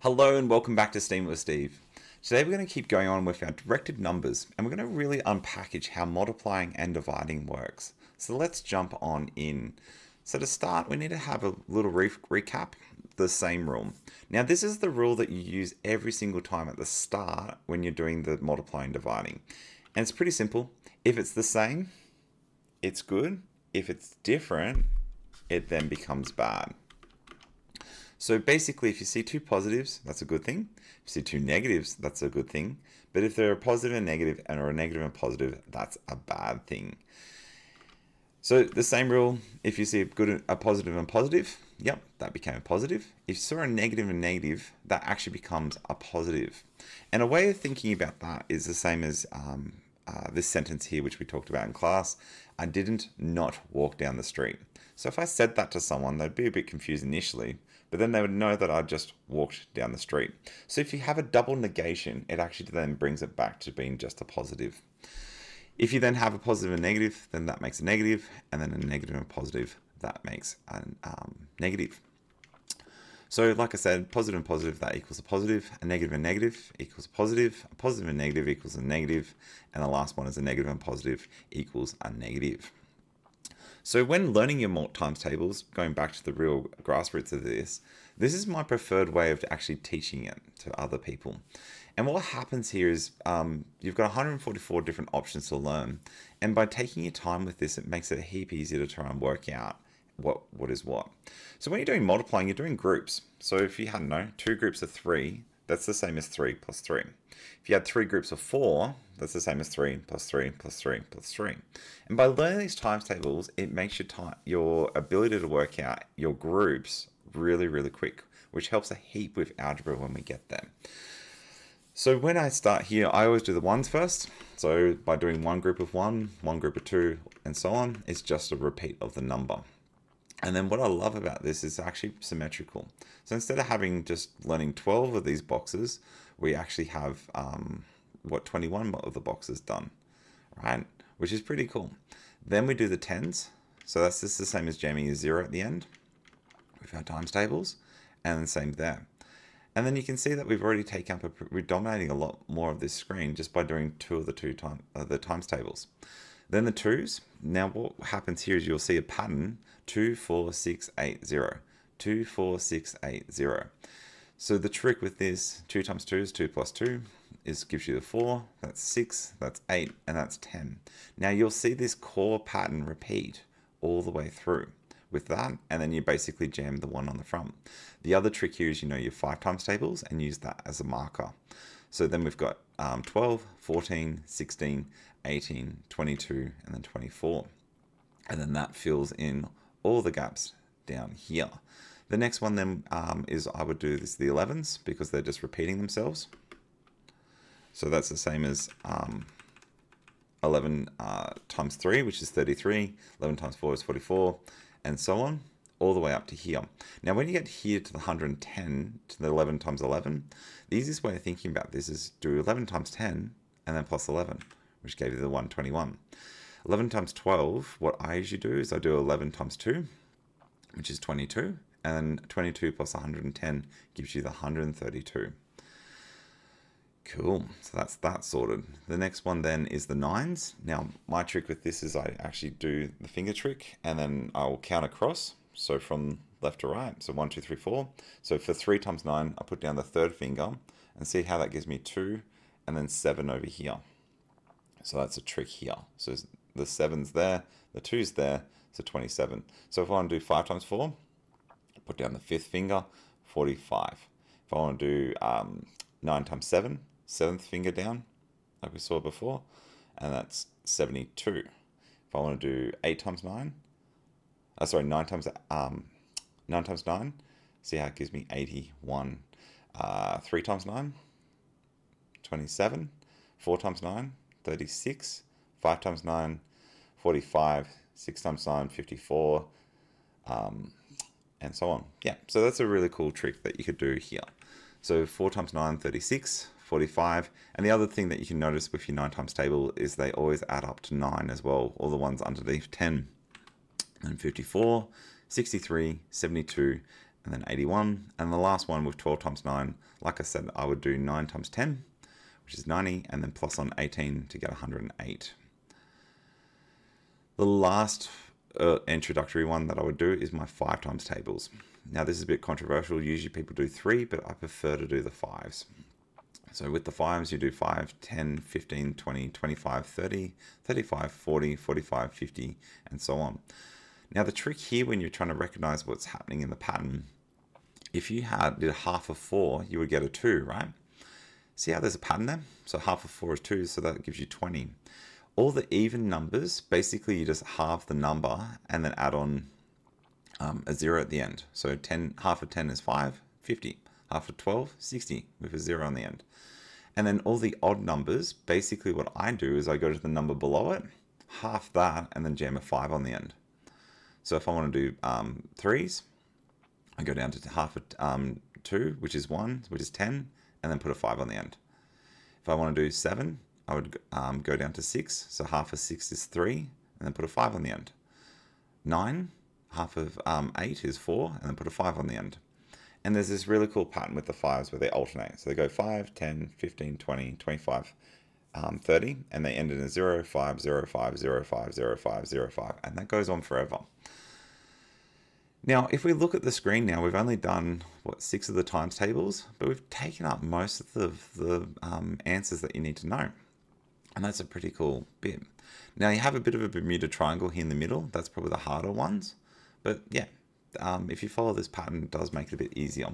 Hello and welcome back to STEAM with Steve. Today we're going to keep going on with our directed numbers and we're going to really unpackage how multiplying and dividing works. So let's jump on in. So to start we need to have a little recap, the same rule. Now this is the rule that you use every single time at the start when you're doing the multiplying and dividing. And it's pretty simple. If it's the same, it's good. If it's different, it then becomes bad. So basically, if you see two positives, that's a good thing. If you see two negatives, that's a good thing. But if they're a positive and negative, and or a negative and positive, that's a bad thing. So the same rule, if you see a positive and positive, yep, that became a positive. If you saw a negative and negative, that actually becomes a positive. And a way of thinking about that is the same as this sentence here, which we talked about in class. I didn't not walk down the street. So if I said that to someone, they'd be a bit confused initially, but then they would know that I just walked down the street. So if you have a double negation, it actually then brings it back to being just a positive. If you then have a positive and negative, then that makes a negative, and then a negative and positive, that makes a negative. So like I said, positive and positive, that equals a negative and negative equals a positive and negative equals a negative, and the last one is a negative and positive equals a negative. So when learning your times tables, going back to the real grassroots of this is my preferred way of actually teaching it to other people. And what happens here is you've got 144 different options to learn. And by taking your time with this, it makes it a heap easier to try and work out what is what. So when you're doing multiplying, you're doing groups. So if you hadn't known, two groups of 3, that's the same as 3 plus 3. If you had 3 groups of 4, that's the same as 3 plus 3 plus 3 plus 3. And by learning these times tables, it makes your ability to work out your groups really, really quick, which helps a heap with algebra when we get there. So when I start here, I always do the ones first. So by doing one group of 1, one group of 2, and so on, it's just a repeat of the number. And then what I love about this is actually symmetrical. So instead of having just learning 12 of these boxes, we actually have 21 of the boxes done, right? Which is pretty cool. Then we do the tens. So that's just the same as jamming a 0 at the end with our times tables, and the same there. And then you can see that we've already taken up, we're dominating a lot more of this screen just by doing two of the times tables. Then the 2s. Now what happens here is you'll see a pattern, 2, 4, 6, 8, 0. 2, 4, 6, 8, 0. So the trick with this, 2 times 2 is 2 plus 2, gives you the 4, that's 6, that's 8, and that's 10. Now you'll see this core pattern repeat all the way through with that, and then you basically jam the 1 on the front. The other trick here is your 5 times tables and use that as a marker. So then we've got 12, 14, 16, 18, 22, and then 24. And then that fills in all the gaps down here. The next one then is I would do the 11s because they're just repeating themselves. So that's the same as 11 times 3, which is 33, 11 times 4 is 44, and so on, all the way up to here. Now when you get here to the 110, to the 11 times 11, the easiest way of thinking about this is do 11 times 10 and then plus 11, which gave you the 121. 11 times 12, what I usually do is I do 11 times 2, which is 22, and 22 plus 110 gives you the 132. Cool, so that's that sorted. The next one then is the 9s. Now my trick with this is I actually do the finger trick and then I'll count across. So from left to right, so 1, 2, 3, 4. So for 3 times 9, I put down the third finger and see how that gives me 2 and then 7 over here. So that's a trick here. So the 7's there, the 2's there, so 27. So if I want to do 5 times 4, put down the 5th finger, 45. If I want to do 9 times 7, 7th finger down, like we saw before, and that's 72. If I want to do 8 times 9, 9 times 9, see how it gives me 81. 3 times 9, 27. 4 times 9, 36. 5 times 9, 45. 6 times 9, 54. And so on. Yeah, so that's a really cool trick that you could do here. So 4 times 9, 36, 45. And the other thing that you can notice with your 9 times table is they always add up to 9 as well, all the ones underneath 10. And 54, 63, 72, and then 81. And the last one with 12 times 9, like I said, I would do 9 times 10, which is 90, and then plus on 18 to get 108. The last introductory one that I would do is my 5 times tables. Now this is a bit controversial. Usually people do 3, but I prefer to do the 5s. So with the 5s, you do 5, 10, 15, 20, 25, 30, 35, 40, 45, 50, and so on. Now the trick here when you're trying to recognize what's happening in the pattern, if you did half of 4, you would get a 2, right? See how there's a pattern there? So half of 4 is 2, so that gives you 20. All the even numbers, basically you just halve the number and then add on a 0 at the end. So 10, half of 10 is 5, 50. Half of 12, 60 with a 0 on the end. And then all the odd numbers, basically what I do is I go to the number below it, half that, and then jam a 5 on the end. So if I want to do 3s, I go down to half of 2, which is 1, which is 10, and then put a 5 on the end. If I want to do 7, I would go down to 6, so half of 6 is 3, and then put a 5 on the end. 9, half of 8 is 4, and then put a 5 on the end. And there's this really cool pattern with the 5s where they alternate. So they go 5, 10, 15, 20, 25, 30, and they end in a 0, 5, 0, 5, 0, 5, 0, 5, 0, 5, and that goes on forever. Now, if we look at the screen now, we've only done, 6 of the times tables, but we've taken up most of the answers that you need to know. And that's a pretty cool bit. Now, you have a bit of a Bermuda Triangle here in the middle. That's probably the harder ones. But yeah, if you follow this pattern, it does make it a bit easier.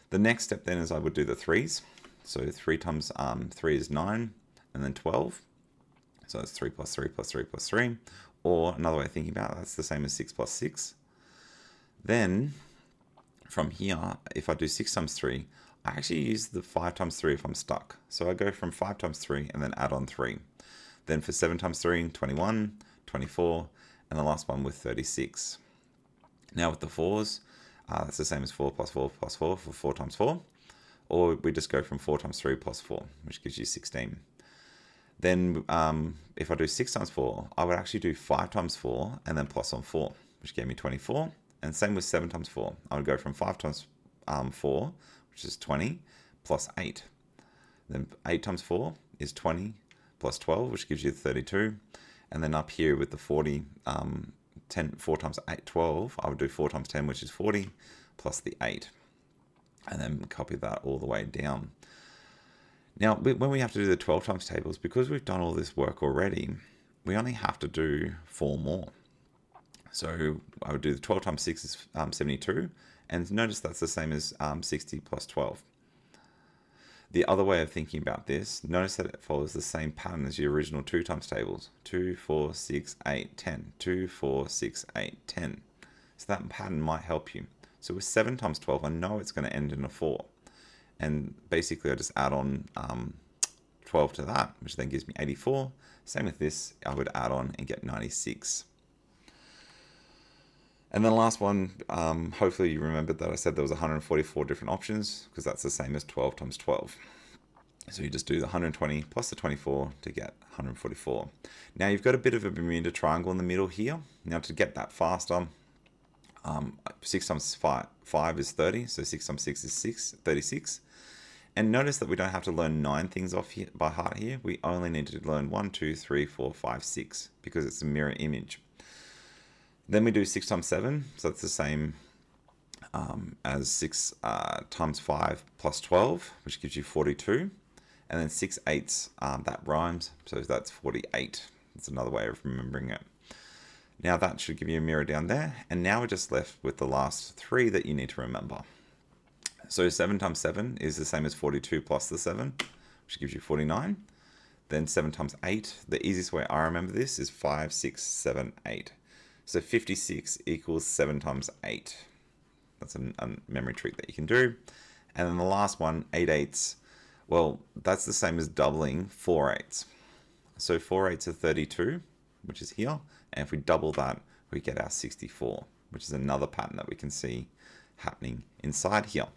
The next step then is I would do the 3s. So 3 times 3 is 9, and then 12. So that's 3 plus 3 plus 3 plus 3. Or another way of thinking about it, that's the same as 6 plus 6. Then from here, if I do 6 times 3, I actually use the 5 times 3 if I'm stuck. So I go from 5 times 3 and then add on 3. Then for 7 times 3, 21, 24, and the last one with 36. Now with the 4s, that's the same as 4 plus 4 plus 4 for 4 times 4. Or we just go from 4 times 3 plus 4, which gives you 16. Then if I do 6 times 4, I would actually do 5 times 4 and then plus on 4, which gave me 24. And same with 7 times 4. I would go from 5 times 4, which is 20, plus 8. Then 8 times 4 is 20, plus 12, which gives you 32. And then up here with the 40, 4 times 8, 12, I would do 4 times 10, which is 40, plus the 8. And then copy that all the way down. Now, when we have to do the 12 times tables, because we've done all this work already, we only have to do 4 more. So I would do the 12 times 6 is 72. And notice that's the same as 60 plus 12. The other way of thinking about this, notice that it follows the same pattern as the original 2 times tables. 2, 4, 6, 8, 10. 2, 4, 6, 8, 10. So that pattern might help you. So with 7 times 12, I know it's going to end in a 4. And basically I just add on 12 to that, which then gives me 84. Same with this, I would add on and get 96. And then the last one, hopefully you remembered that I said there was 144 different options, because that's the same as 12 times 12. So you just do the 120 plus the 24 to get 144. Now you've got a bit of a Bermuda Triangle in the middle here. Now to get that faster, 6 times 5 is 30, so 6 times 6 is 36. And notice that we don't have to learn 9 things off here by heart here. We only need to learn 1, 2, 3, 4, 5, 6, because it's a mirror image. Then we do 6 times 7, so that's the same as 6 times 5 plus 12, which gives you 42. And then 6 eighths, that rhymes, so that's 48. That's another way of remembering it. Now that should give you a mirror down there, and now we're just left with the last 3 that you need to remember. So 7 times 7 is the same as 42 plus the 7, which gives you 49. Then 7 times 8, the easiest way I remember this is 5, 6, 7, 8. So 56 equals 7 times 8. That's a memory trick that you can do. And then the last one, 8 eighths. Well, that's the same as doubling 4 eighths. So 4 eighths are 32, which is here. And if we double that, we get our 64, which is another pattern that we can see happening inside here.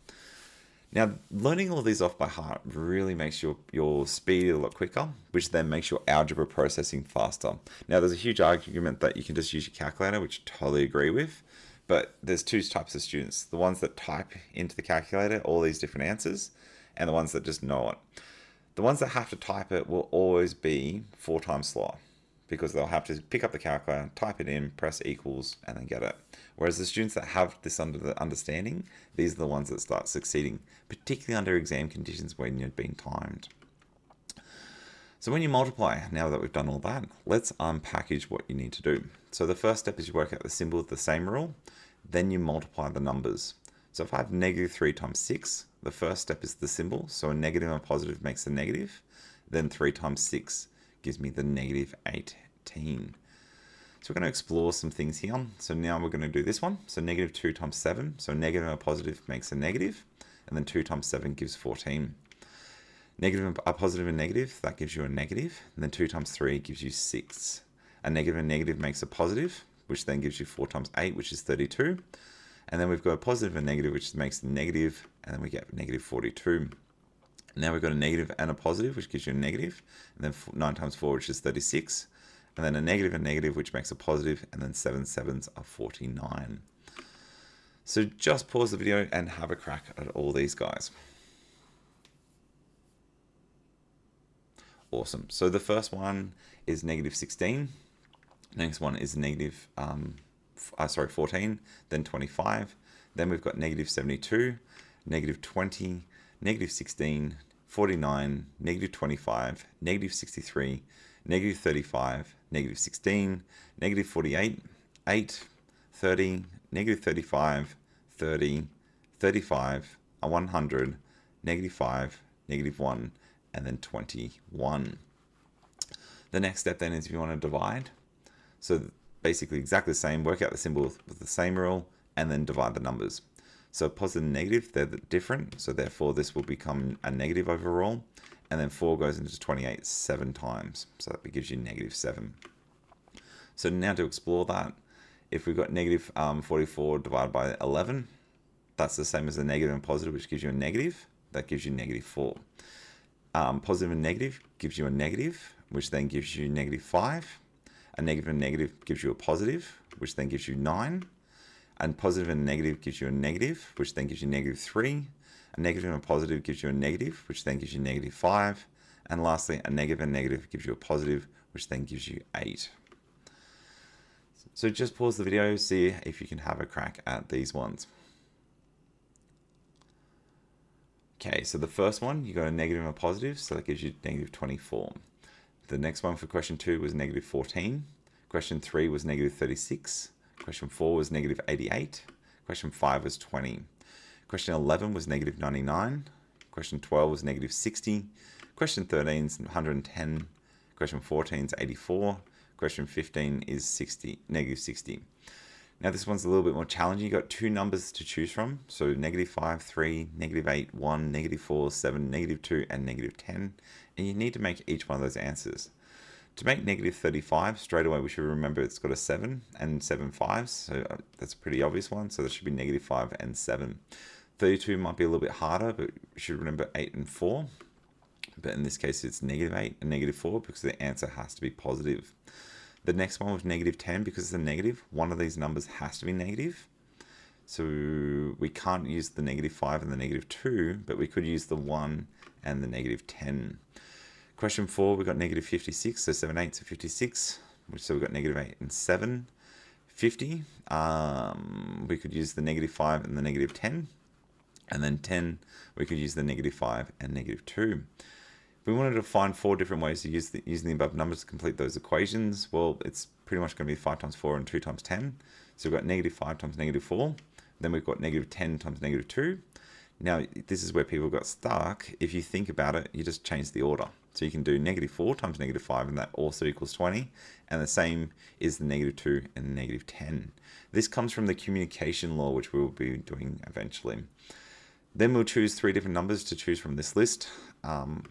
Now, learning all these off by heart really makes your speed a lot quicker, which then makes your algebra processing faster. Now, there's a huge argument that you can just use your calculator, which I totally agree with. But there's two types of students. The ones that type into the calculator all these different answers, and the ones that just know it. The ones that have to type it will always be 4 times slower, because they'll have to pick up the calculator, type it in, press equals, and then get it. Whereas the students that have this under the understanding, these are the ones that start succeeding, particularly under exam conditions when you're being timed. So when you multiply, now that we've done all that, let's unpackage what you need to do. So the first step is you work out the symbol of the same rule, then you multiply the numbers. So if I have -3 times 6, the first step is the symbol. So a negative and a positive makes a negative. Then 3 times 6 gives me the -18. So we're going to explore some things here. So now we're going to do this one. So -2 times 7. So negative and a positive makes a negative. And then 2 times 7 gives 14. Negative and a positive and negative, that gives you a negative. And then 2 times 3 gives you 6. A negative and negative makes a positive, which then gives you 4 times 8, which is 32. And then we've got a positive and negative, which makes a negative, and then we get -42. Now we've got a negative and a positive, which gives you a negative, and then 9 times 4, which is 36, and then a negative and negative, which makes a positive, and then 7 sevens are 49. So just pause the video and have a crack at all these guys. Awesome. So the first one is -16. Next one is 14, then 25. Then we've got -72, -20, -16, 49, -25, -63, -35, -16, -48, 8, 30, -35, 30, 35, 100, -5, -1, and then 21. The next step then is if you want to divide. So basically exactly the same, work out the symbol with the same rule, and then divide the numbers. So positive and negative, they're different, so therefore this will become a negative overall, and then 4 goes into 28 7 times, so that gives you -7. So now to explore that, if we've got -44 divided by 11, that's the same as a negative and positive, which gives you a negative, that gives you -4. Positive and negative gives you a negative, which then gives you -5. A negative and negative gives you a positive, which then gives you 9. And positive and negative gives you a negative, which then gives you -3. A negative and a positive gives you a negative, which then gives you -5. And lastly, a negative and negative gives you a positive, which then gives you 8. So just pause the video, see if you can have a crack at these ones. Okay, so the first one, you got a negative and a positive, so that gives you -24. The next one for question 2 was -14. Question 3 was -36. Question 4 was -88. Question 5 was 20. Question 11 was -99. Question 12 was -60. Question 13 is 110. Question 14 is 84. Question 15 is -60. Now this one's a little bit more challenging. You've got 2 numbers to choose from. So -5, 3, -8, 1, -4, 7, -2, and -10. And you need to make each one of those answers. To make -35, straight away we should remember it's got a 7 and 7 fives. So that's a pretty obvious one. So there should be -5 and 7. 32 might be a little bit harder, but you should remember 8 and 4. But in this case it's -8 and -4 because the answer has to be positive. The next one was -10, because it's a negative, one of these numbers has to be negative. So we can't use the -5 and the -2, but we could use the 1 and the -10. Question 4, we got -56, so 7 eighths are 56, so we got -8 and 7. 50, we could use the -5 and the -10. And then 10, we could use the -5 and -2. If we wanted to find 4 different ways to use using the above numbers to complete those equations, well, it's pretty much going to be 5 times 4 and 2 times 10. So we've got -5 times -4. Then we've got -10 times -2. Now, this is where people got stuck. If you think about it, you just change the order. So you can do -4 times -5, and that also equals 20. And the same is the -2 and the -10. This comes from the communication law, which we will be doing eventually. Then we'll choose 3 different numbers to choose from this list.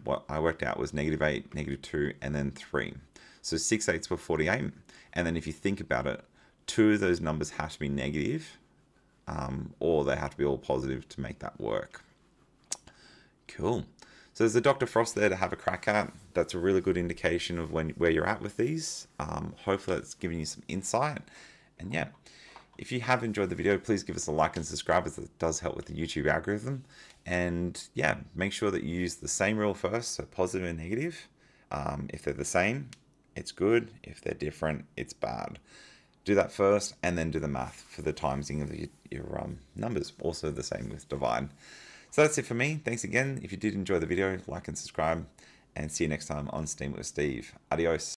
What I worked out was -8, -2, and then 3. So 6 eighths were 48. And then if you think about it, 2 of those numbers have to be negative, or they have to be all positive to make that work. Cool. So there's a Dr. Frost there to have a crack at. That's a really good indication of where you're at with these. Hopefully that's giving you some insight. And yeah, If you have enjoyed the video, please give us a like and subscribe, as it does help with the YouTube algorithm. And yeah, make sure that you use the same rule first, so positive and negative. If they're the same, it's good. If they're different, it's bad. Do that first, and then do the math for the timesing of your numbers. Also the same with divide. So that's it for me. Thanks again. If you did enjoy the video, like and subscribe, and see you next time on STEAM with Steve. Adios.